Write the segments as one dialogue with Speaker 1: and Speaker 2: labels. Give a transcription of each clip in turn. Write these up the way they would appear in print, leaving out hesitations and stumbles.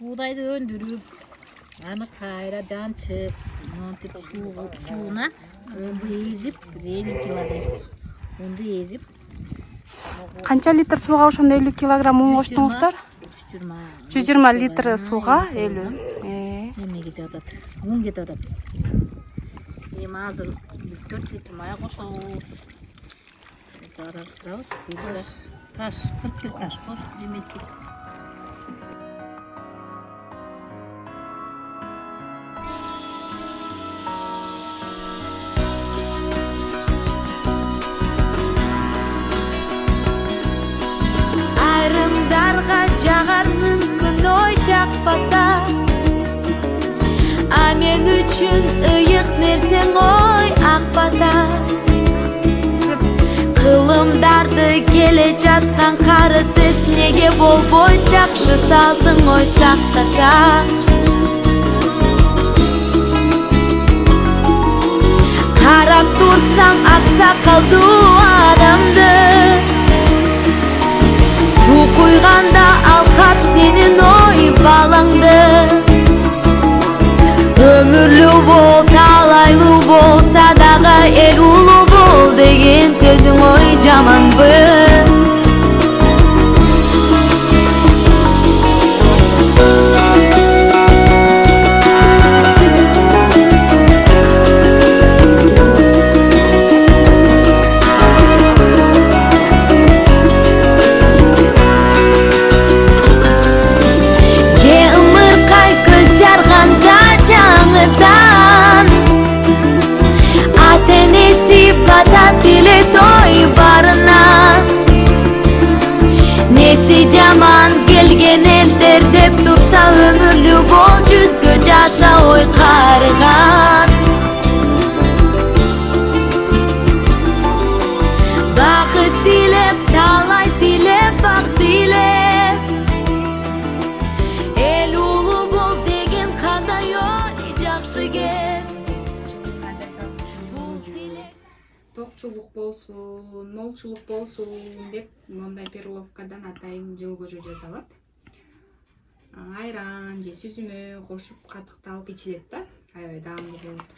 Speaker 1: Buğdaydı öndürüp аны кайра жанчып монтип сууна унду эзип 50 килограмм унду эзип
Speaker 2: Канча литр сууга ошондо 50 килограмм ун коштуңуздар? 120 литр сууга 50.
Speaker 1: Эме кетип атат. Ун кетип атат. Эми азыр 4 литр май кошобуз. Аралаштырабыз. Буюрса таш 41 таш коштук эметтик.
Speaker 3: Жагар мүмкүн ой жакпаса, а мен үчүн ыйык нерсең ой ак бата. Кылымдарды келе жаткан карытып, неге болбой жакшы салтың ой сактаса. Карап турсаң аксакалдуу адамды, су куйганда алкап сенин ой балаңды. Өмүрлүү бол, талайлуу болса дагы эл улуу бол деген сөзүң ой жаманбы? Nesi jaman kelgen elder деп турса, өмүрлүү бол, жүзгө жаша ой карыган. Бакыт тилеп, талай тилеп, бак тилеп, эл улуу бол деген кандай ой жакшы кеп.
Speaker 2: Токчулук болсун, молчулук болсун деп мондай перловкадан атайын жыл көжө жасалат. Айран же сүзүмө кошуп катыкталып ичилет да. Аябай даамдуу болот.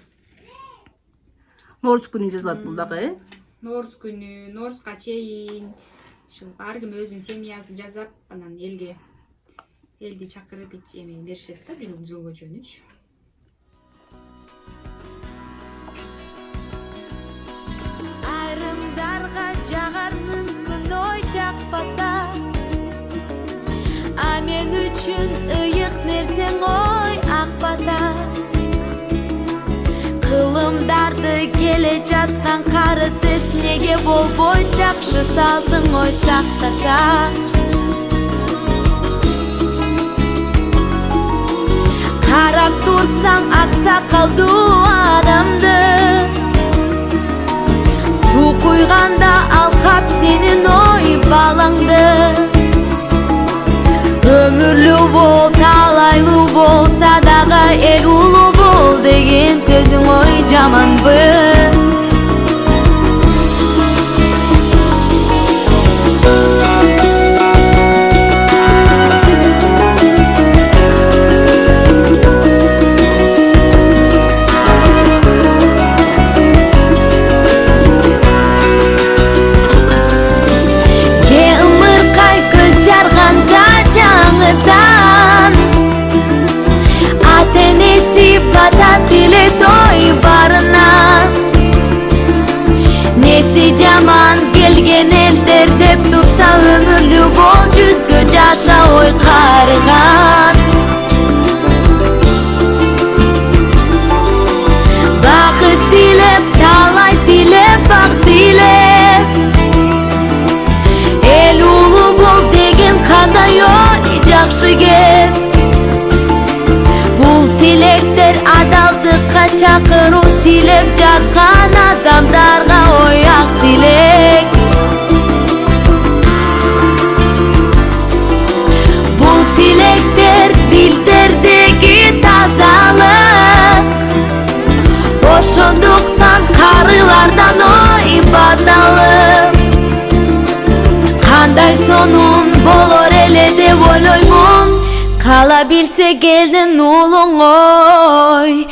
Speaker 4: Ноорус күнү жасалат бул дагы,
Speaker 2: Ноорус күнү, Нооруска чейин ар ким өзүнүн семьясын жасап, анан элди чакырып эме беришет да, жыл көжөнүч.
Speaker 3: Айрымдарга жагар мүмкүн ой жакпаса, а мен үчүн ыйык нерсең ой ак бата. Кылымдарды келе жаткан карытып, неге болбой жакшы салтың ой сактаса. Карап турсаң аксакалдуу адамды, су куйганда алкап сенин ой балаңды. Өмүрлүү бол, талайлуу болса дагы эл улуу бол деген сөзүң ой жаманбы? Nesi jaman kelgen elder деп турса, өмүрлүү бол, жүзгө жаша ой карыган. Бакыт тилеп, талай тилеп, бак тилеп, эл улуу бол деген кандай ой жакшы кеп. Бул тилектер адалдыкка чакыруу, тилеп жаткан адамдарга ой ак тилек. Бул тилектер дилдердеги тазалык, ошондуктан карылардан ой баталык. Кандай сонун болор эле деп ойлоймун. Кала Ağa bilse geldin oğlun oy,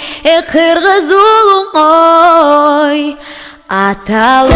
Speaker 3: kırgız oğlun oy. Atalı